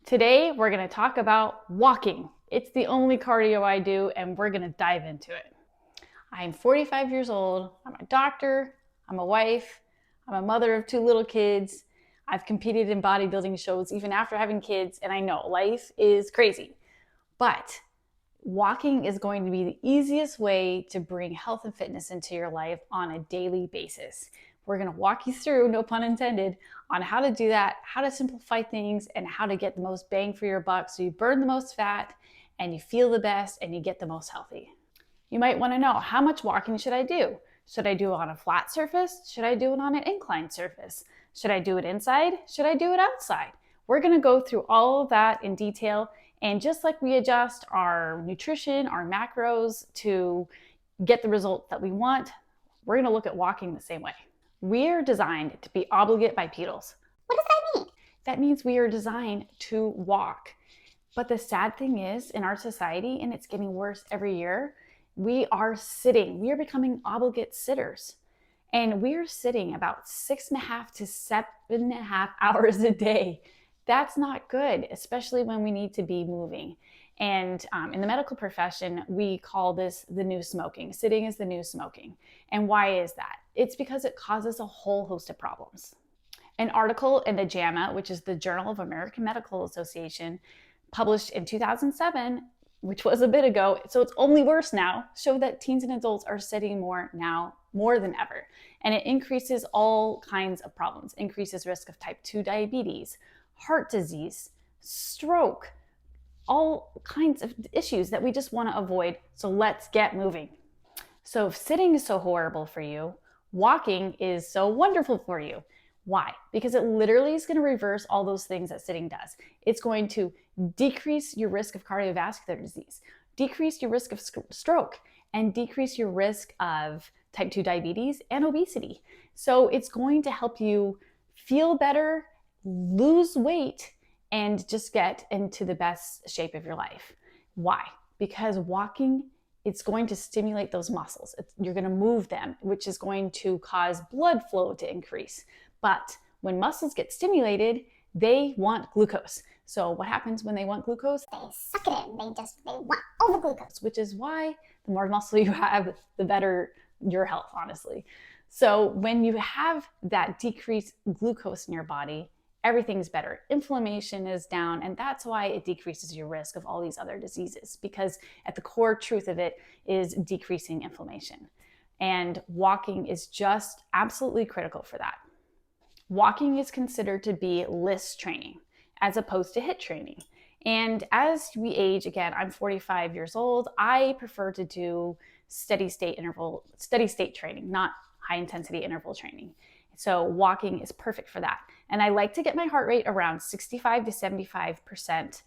Today, we're going to talk about walking. It's the only cardio I do, and we're going to dive into it. I'm 45 years old. I'm a doctor. I'm a wife. I'm a mother of 2 little kids. I've competed in bodybuilding shows even after having kids, and I know life is crazy. But walking is going to be the easiest way to bring health and fitness into your life on a daily basis. We're going to walk you through, no pun intended, on how to do that, how to simplify things, and how to get the most bang for your buck so you burn the most fat and you feel the best and you get the most healthy. You might want to know, how much walking should I do? Should I do it on a flat surface? Should I do it on an inclined surface? Should I do it inside? Should I do it outside? We're going to go through all of that in detail. And just like we adjust our nutrition, our macros to get the results that we want, we're going to look at walking the same way. We are designed to be obligate bipedals. What does that mean? That means we are designed to walk. But the sad thing is, in our society, and it's getting worse every year, we are sitting. We are becoming obligate sitters. And we are sitting about 6.5 to 7.5 hours a day. That's not good, especially when we need to be moving. And in the medical profession, we call this the new smoking. Sitting is the new smoking. And why is that? It's because it causes a whole host of problems. An article in the JAMA, which is the Journal of American Medical Association, published in 2007, which was a bit ago, so it's only worse now, showed that teens and adults are sitting more now, more than ever. And it increases all kinds of problems, increases risk of type 2 diabetes, heart disease, stroke, all kinds of issues that we just want to avoid. So let's get moving. So if sitting is so horrible for you, walking is so wonderful for you. Why? Because it literally is going to reverse all those things that sitting does. It's going to decrease your risk of cardiovascular disease, decrease your risk of stroke, and decrease your risk of type 2 diabetes and obesity. So it's going to help you feel better, lose weight, and just get into the best shape of your life. Why? Because walking, it's going to stimulate those muscles. You're going to move them, which is going to cause blood flow to increase. But when muscles get stimulated, they want glucose. So what happens when they want glucose? They suck it in. They want all the glucose. Which is why the more muscle you have, the better your health, honestly. So when you have that decreased glucose in your body, everything's better. Inflammation is down, and that's why it decreases your risk of all these other diseases, because at the core truth of it is decreasing inflammation. And walking is just absolutely critical for that. Walking is considered to be LISS training as opposed to HIIT training. And as we age, again, I'm 45 years old, I prefer to do steady state training, not high intensity interval training. So walking is perfect for that. And I like to get my heart rate around 65 to 75%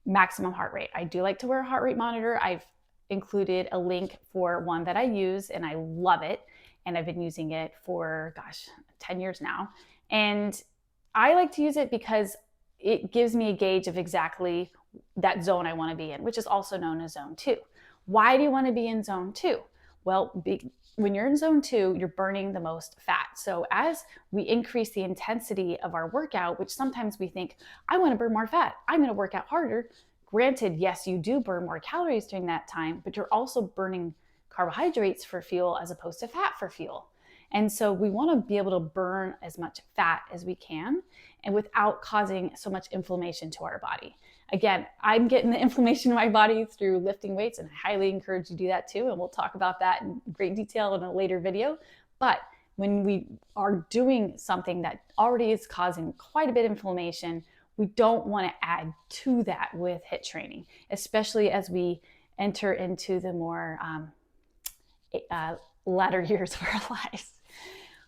maximum heart rate. I do like to wear a heart rate monitor. I've included a link for one that I use and I love it. And I've been using it for, 10 years now. And I like to use it because it gives me a gauge of exactly that zone I want to be in, which is also known as zone 2. Why do you want to be in zone 2? Well, when you're in zone 2, you're burning the most fat. So as we increase the intensity of our workout, which sometimes we think, I want to burn more fat, I'm going to work out harder. Granted, yes, you do burn more calories during that time, but you're also burning carbohydrates for fuel as opposed to fat for fuel. And so we want to be able to burn as much fat as we can and without causing so much inflammation to our body. Again, I'm getting the inflammation in my body through lifting weights, and I highly encourage you to do that too. And we'll talk about that in great detail in a later video. But when we are doing something that already is causing quite a bit of inflammation, we don't want to add to that with HIIT training, especially as we enter into the more latter years of our lives.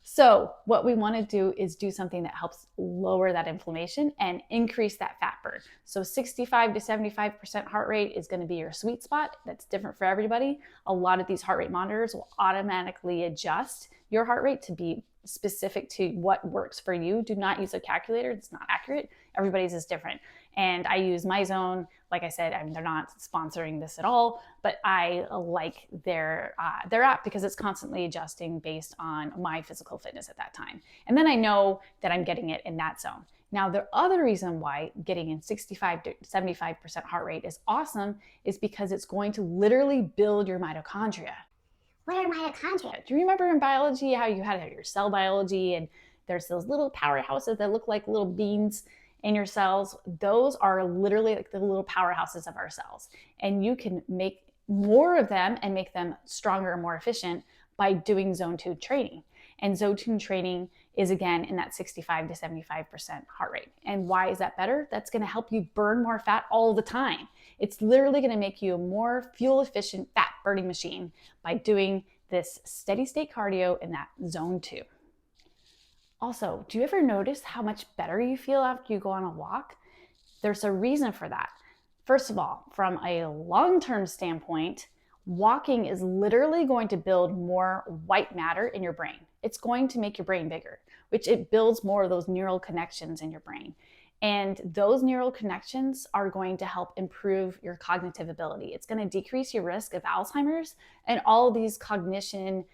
So what we want to do is do something that helps lower that inflammation and increase that fat burn. So 65 to 75% heart rate is going to be your sweet spot. That's different for everybody. A lot of these heart rate monitors will automatically adjust your heart rate to be specific to what works for you. Do not use a calculator. It's not accurate. Everybody's is different. And I use MyZone. Like I said, they're not sponsoring this at all, but I like their app because it's constantly adjusting based on my physical fitness at that time. And then I know that I'm getting it in that zone. Now, the other reason why getting in 65 to 75% heart rate is awesome is because it's going to literally build your mitochondria. What are mitochondria? Do you remember in biology how you had your cell biology and there's those little powerhouses that look like little beans in your cells? Those are literally like the little powerhouses of our cells. And you can make more of them and make them stronger and more efficient by doing zone 2 training. And zone 2 training is again in that 65 to 75% heart rate. And why is that better? That's going to help you burn more fat all the time. It's literally going to make you a more fuel efficient fat burning machine by doing this steady state cardio in that zone 2. Also, do you ever notice how much better you feel after you go on a walk? There's a reason for that. First of all, from a long-term standpoint, walking is literally going to build more white matter in your brain. It's going to make your brain bigger, which it builds more of those neural connections in your brain. And those neural connections are going to help improve your cognitive ability. It's going to decrease your risk of Alzheimer's and all these cognition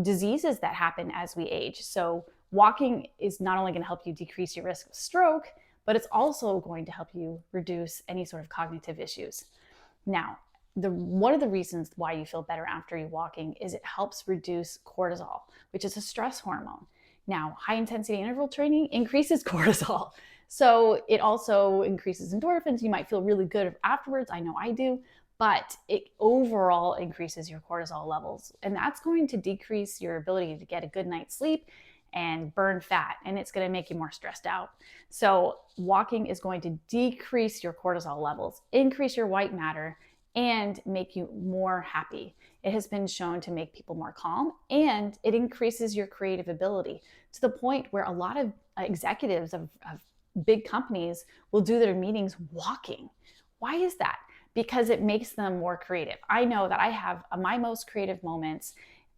diseases that happen as we age. So walking is not only going to help you decrease your risk of stroke, but it's also going to help you reduce any sort of cognitive issues. Now, one of the reasons why you feel better after you're walking is it helps reduce cortisol, which is a stress hormone. Now, high intensity interval training increases cortisol. So it also increases endorphins. You might feel really good afterwards. I know I do, but it overall increases your cortisol levels. And that's going to decrease your ability to get a good night's sleep and burn fat, and it's going to make you more stressed out. So walking is going to decrease your cortisol levels, increase your white matter, and make you more happy. It has been shown to make people more calm, and it increases your creative ability to the point where a lot of executives of big companies will do their meetings walking. Why is that? Because it makes them more creative. I know that I have my most creative moments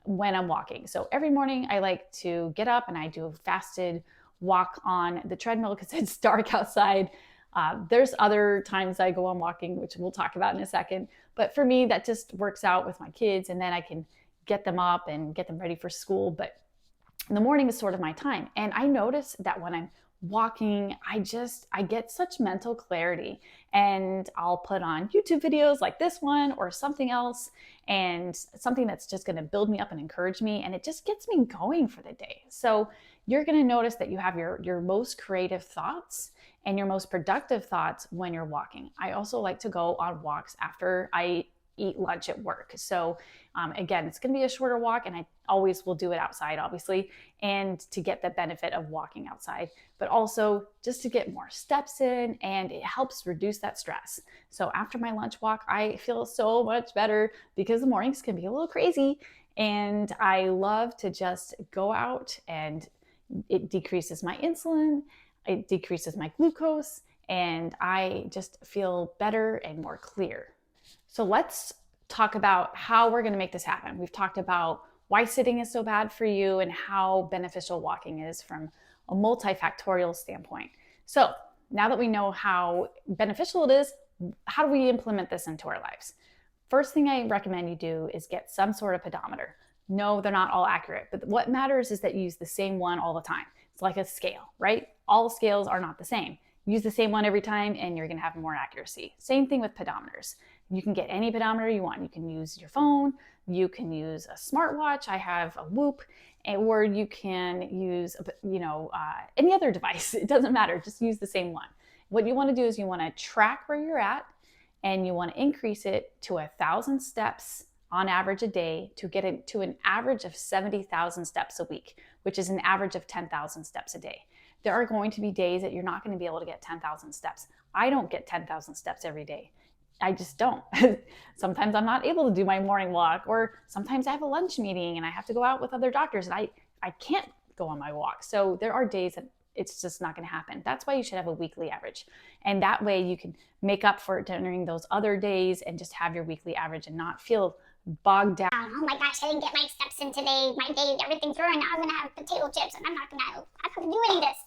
when I'm walking. So every morning I like to get up and I do a fasted walk on the treadmill because it's dark outside. There's other times I go on walking, which we'll talk about in a second. But for me, that just works out with my kids, and then I can get them up and get them ready for school. But in the morning is sort of my time. And I notice that when I'm walking, I get such mental clarity, and I'll put on YouTube videos like this one or something else, and something that's just going to build me up and encourage me, and it just gets me going for the day. So you're going to notice that you have your most creative thoughts and your most productive thoughts when you're walking. I also like to go on walks after I eat lunch at work. So again, it's going to be a shorter walk, and I always will do it outside, obviously, and to get the benefit of walking outside, but also just to get more steps in, and it helps reduce that stress. So after my lunch walk, I feel so much better because the mornings can be a little crazy, and I love to just go out, and it decreases my insulin, it decreases my glucose, and I just feel better and more clear. So let's talk about how we're going to make this happen. We've talked about why sitting is so bad for you and how beneficial walking is from a multifactorial standpoint. So now that we know how beneficial it is, how do we implement this into our lives? First thing I recommend you do is get some sort of pedometer. No, they're not all accurate, but what matters is that you use the same one all the time. It's like a scale, right? All scales are not the same. Use the same one every time and you're going to have more accuracy. Same thing with pedometers. You can get any pedometer you want. You can use your phone, you can use a smartwatch. I have a Whoop, or you can use any other device. It doesn't matter. Just use the same one. What you want to do is you want to track where you're at, and you want to increase it to 1,000 steps on average a day to get it to an average of 70,000 steps a week, which is an average of 10,000 steps a day. There are going to be days that you're not going to be able to get 10,000 steps. I don't get 10,000 steps every day. I just don't. Sometimes I'm not able to do my morning walk, or sometimes I have a lunch meeting and I have to go out with other doctors and I can't go on my walk. So there are days that it's just not going to happen. That's why you should have a weekly average. And that way you can make up for it during those other days and just have your weekly average and not feel bogged down. Oh my gosh, I didn't get my steps in today. My day, everything's ruined. Now I'm going to have potato chips and I'm not going to do any of this.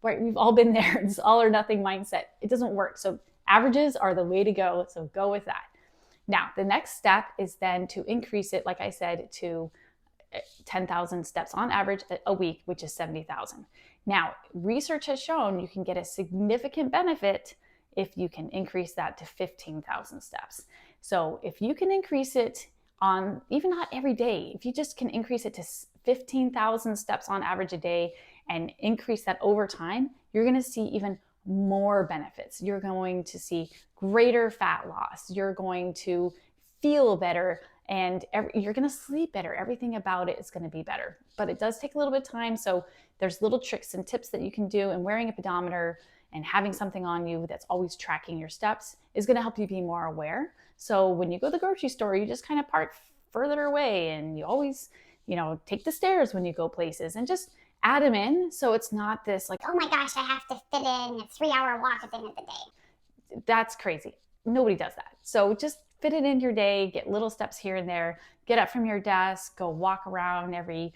Right, we've all been there. It's all or nothing mindset. It doesn't work. So averages are the way to go. So go with that. Now, the next step is then to increase it, like I said, to 10,000 steps on average a week, which is 70,000. Now, research has shown you can get a significant benefit if you can increase that to 15,000 steps. So if you can increase it on, even not every day, if you just can increase it to 15,000 steps on average a day and increase that over time, you're going to see even more benefits. You're going to see greater fat loss. You're going to feel better, and you're going to sleep better. Everything about it is going to be better. But it does take a little bit of time. So there's little tricks and tips that you can do, and wearing a pedometer and having something on you that's always tracking your steps is going to help you be more aware. So when you go to the grocery store, you just kind of park further away, and you always, take the stairs when you go places, and just add them in. So it's not this like, oh my gosh, I have to fit in a 3-hour walk at the end of the day. That's crazy. Nobody does that. So just fit it in your day, get little steps here and there, get up from your desk, go walk around every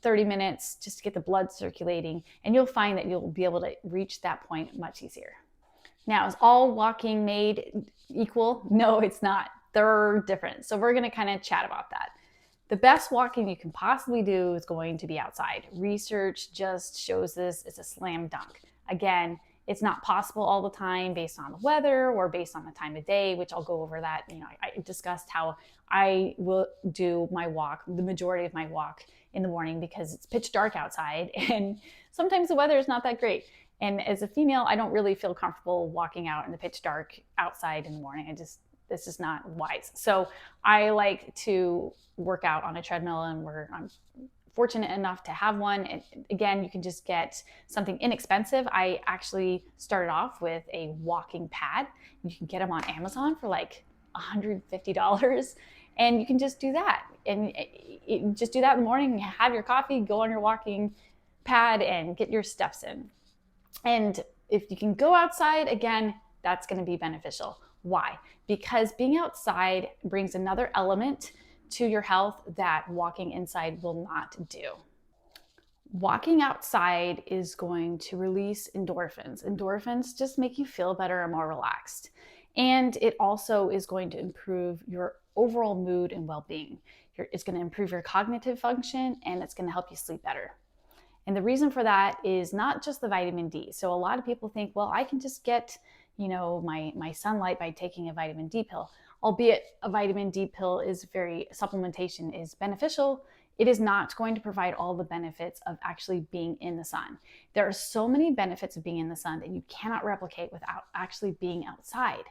30 minutes just to get the blood circulating, and you'll find that you'll be able to reach that point much easier. Now, is all walking made equal? No, it's not. They're different. So we're going to kind of chat about that. The best walking you can possibly do is going to be outside. Research just shows this. It's a slam dunk. Again, it's not possible all the time based on the weather or based on the time of day, which I'll go over that. I discussed how I will do my walk, the majority of my walk in the morning, because it's pitch dark outside and sometimes the weather is not that great. And as a female, I don't really feel comfortable walking out in the pitch dark outside in the morning. This is not wise. So I like to work out on a treadmill, and I'm fortunate enough to have one. And again, you can just get something inexpensive. I actually started off with a walking pad. You can get them on Amazon for like $150, and you can just do that. And just do that in the morning, have your coffee, go on your walking pad, and get your steps in. And if you can go outside, again, that's going to be beneficial. Why? Because being outside brings another element to your health that walking inside will not do. Walking outside is going to release endorphins. Endorphins just make you feel better and more relaxed. And it also is going to improve your overall mood and well-being. It's going to improve your cognitive function, and it's going to help you sleep better. And the reason for that is not just the vitamin D. So a lot of people think, well, I can just get my sunlight by taking a vitamin D pill. Albeit a vitamin D pill supplementation is beneficial, it is not going to provide all the benefits of actually being in the sun. There are so many benefits of being in the sun that you cannot replicate without actually being outside.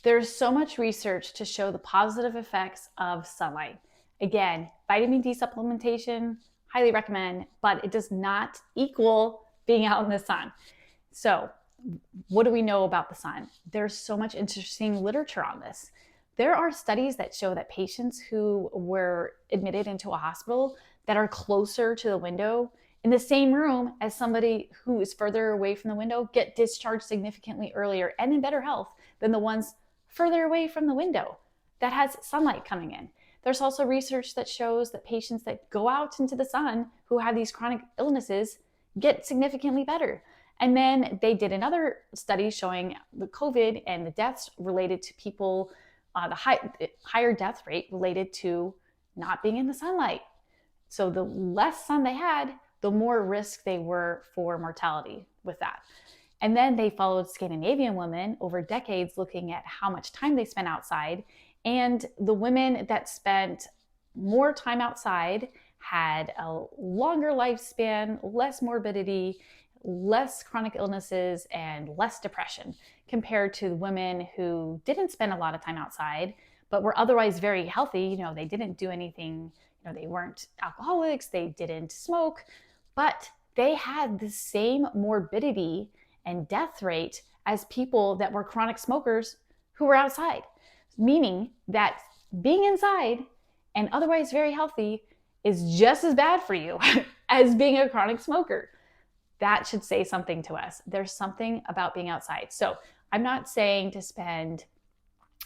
There's so much research to show the positive effects of sunlight. Again, vitamin D supplementation, highly recommend, but it does not equal being out in the sun. So what do we know about the sun? There's so much interesting literature on this. There are studies that show that patients who were admitted into a hospital that are closer to the window in the same room as somebody who is further away from the window get discharged significantly earlier and in better health than the ones further away from the window that has sunlight coming in. There's also research that shows that patients that go out into the sun who have these chronic illnesses get significantly better. And then they did another study showing the COVID and the deaths related to people, the higher death rate related to not being in the sunlight. So the less sun they had, the more risk they were for mortality with that. And then they followed Scandinavian women over decades looking at how much time they spent outside. And the women that spent more time outside had a longer lifespan, less morbidity, less chronic illnesses, and less depression compared to the women who didn't spend a lot of time outside, but were otherwise very healthy. They didn't do anything, they weren't alcoholics, they didn't smoke, but they had the same morbidity and death rate as people that were chronic smokers who were outside. Meaning that being inside and otherwise very healthy is just as bad for you as being a chronic smoker. That should say something to us. There's something about being outside. So I'm not saying to spend,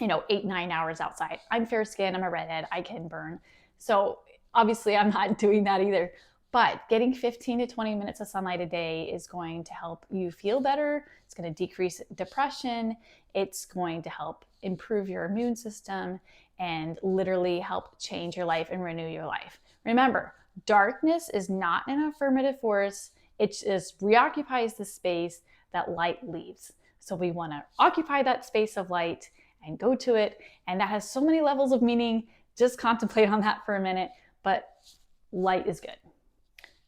8-9 hours outside. I'm fair skinned, I'm a redhead, I can burn. So obviously I'm not doing that either. But getting 15 to 20 minutes of sunlight a day is going to help you feel better. It's going to decrease depression. It's going to help improve your immune system and literally help change your life and renew your life. Remember, darkness is not an affirmative force. It just reoccupies the space that light leaves. So we want to occupy that space of light and go to it. And that has so many levels of meaning. Just contemplate on that for a minute, but light is good.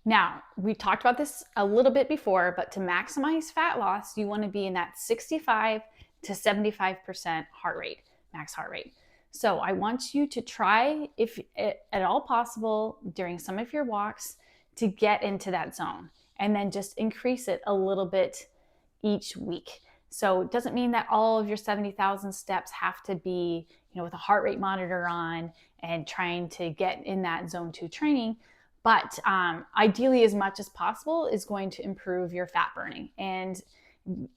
Now, we talked about this a little bit before, but to maximize fat loss, you want to be in that 65 to 75% heart rate, max heart rate. So I want you to try, if at all possible, during some of your walks to get into that zone, and then just increase it a little bit each week. So it doesn't mean that all of your 70,000 steps have to be, with a heart rate monitor on and trying to get in that zone 2 training. But ideally, as much as possible is going to improve your fat burning. And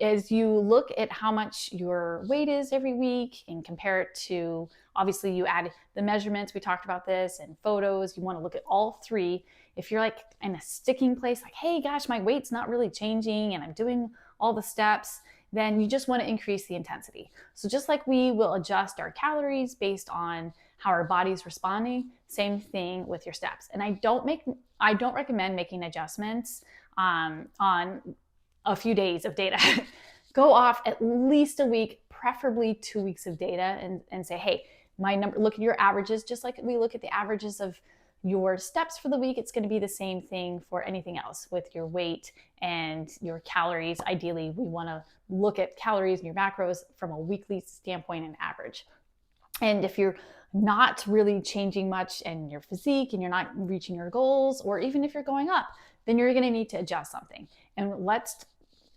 as you look at how much your weight is every week and compare it to, obviously you add the measurements, we talked about this, and photos, you want to look at all three. If you're like in a sticking place, like, hey gosh, my weight's not really changing and I'm doing all the steps, then you just want to increase the intensity. So just like we will adjust our calories based on how our body's responding, same thing with your steps. And I don't recommend making adjustments on a few days of data. Go off at least a week, preferably 2 weeks of data, and say, hey, my number, look at your averages, just like we look at the averages of your steps for the week. It's going to be the same thing for anything else with your weight and your calories. Ideally, we want to look at calories and your macros from a weekly standpoint and average. And if you're not really changing much in your physique and you're not reaching your goals, or even if you're going up, then you're going to need to adjust something. And let's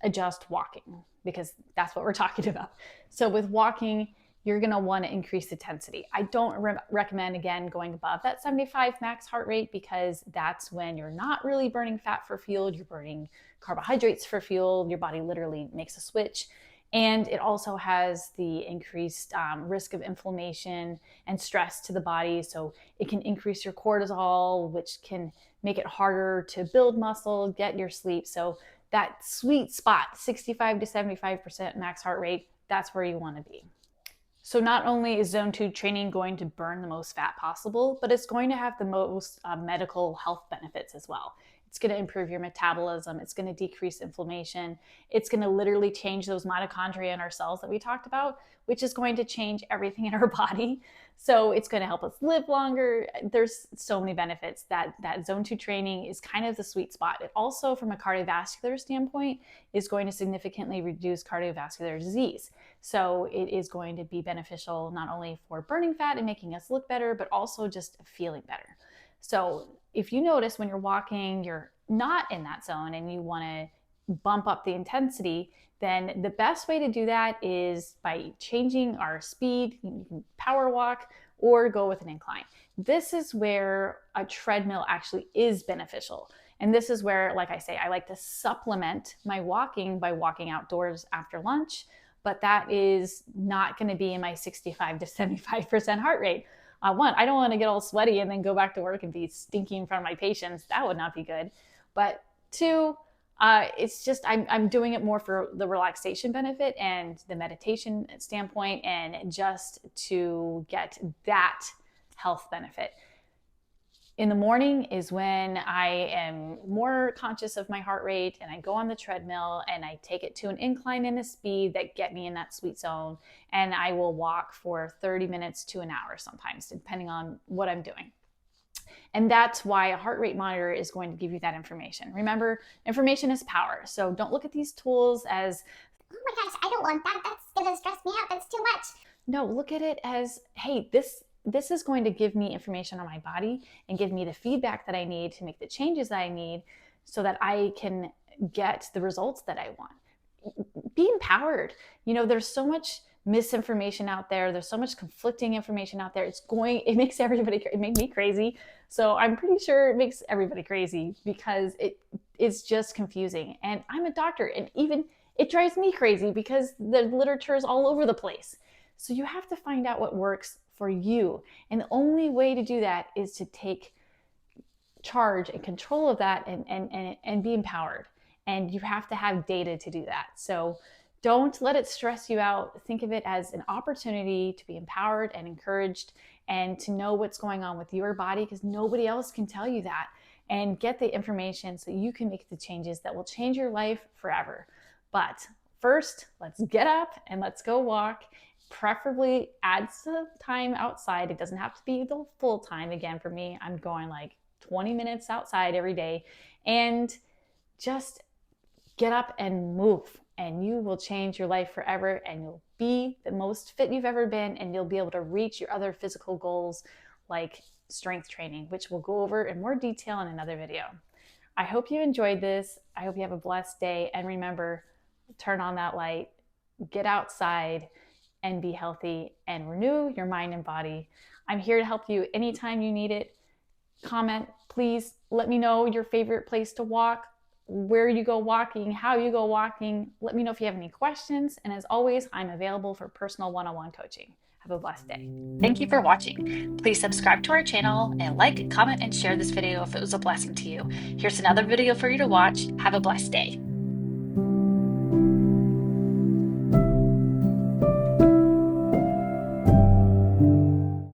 adjust walking, because that's what we're talking about. So with walking, you're going to want to increase intensity. I don't recommend, again, going above that 75 max heart rate, because that's when you're not really burning fat for fuel, you're burning carbohydrates for fuel. Your body literally makes a switch. And it also has the increased risk of inflammation and stress to the body. So it can increase your cortisol, which can make it harder to build muscle, get your sleep. So that sweet spot, 65 to 75% max heart rate, that's where you want to be. So not only is zone 2 training going to burn the most fat possible, but it's going to have the most medical health benefits as well. It's going to improve your metabolism. It's going to decrease inflammation. It's going to literally change those mitochondria in our cells that we talked about, which is going to change everything in our body. So it's going to help us live longer. There's so many benefits. That zone 2 training is kind of the sweet spot. It also, from a cardiovascular standpoint, is going to significantly reduce cardiovascular disease. So it is going to be beneficial not only for burning fat and making us look better, but also just feeling better. So if you notice when you're walking, you're not in that zone and you want to bump up the intensity, then the best way to do that is by changing our speed. You can power walk or go with an incline. This is where a treadmill actually is beneficial. And this is where, like I say, I like to supplement my walking by walking outdoors after lunch, but that is not going to be in my 65 to 75% heart rate. One, I don't want to get all sweaty and then go back to work and be stinky in front of my patients. That would not be good. But two, it's just I'm doing it more for the relaxation benefit and the meditation standpoint, and just to get that health benefit. In the morning is when I am more conscious of my heart rate, and I go on the treadmill and I take it to an incline and a speed that get me in that sweet zone. And I will walk for 30 minutes to an hour sometimes, depending on what I'm doing. And that's why a heart rate monitor is going to give you that information. Remember, information is power. So don't look at these tools as, oh my gosh, I don't want that. That's going to stress me out. That's too much. No, look at it as, hey, this is going to give me information on my body and give me the feedback that I need to make the changes that I need so that I can get the results that I want. Be empowered. There's so much misinformation out there. There's so much conflicting information out there. It makes it made me crazy. So I'm pretty sure it makes everybody crazy, because it's just confusing. And I'm a doctor, and even it drives me crazy because the literature is all over the place. So you have to find out what works for you. And the only way to do that is to take charge and control of that and be empowered. And you have to have data to do that. So don't let it stress you out. Think of it as an opportunity to be empowered and encouraged and to know what's going on with your body, because nobody else can tell you that. and get the information so you can make the changes that will change your life forever. But first, let's get up and let's go walk. Preferably add some time outside. It doesn't have to be the full time. Again, for me, I'm going like 20 minutes outside every day, and just get up and move, and you will change your life forever, and you'll be the most fit you've ever been, and you'll be able to reach your other physical goals like strength training, which we'll go over in more detail in another video. I hope you enjoyed this. I hope you have a blessed day, and remember, turn on that light, get outside, and be healthy and renew your mind and body. I'm here to help you anytime you need it. Comment, please let me know your favorite place to walk, where you go walking, how you go walking. Let me know if you have any questions. And as always, I'm available for personal one-on-one coaching. Have a blessed day. Thank you for watching. Please subscribe to our channel and like, comment, and share this video if it was a blessing to you. Here's another video for you to watch. Have a blessed day.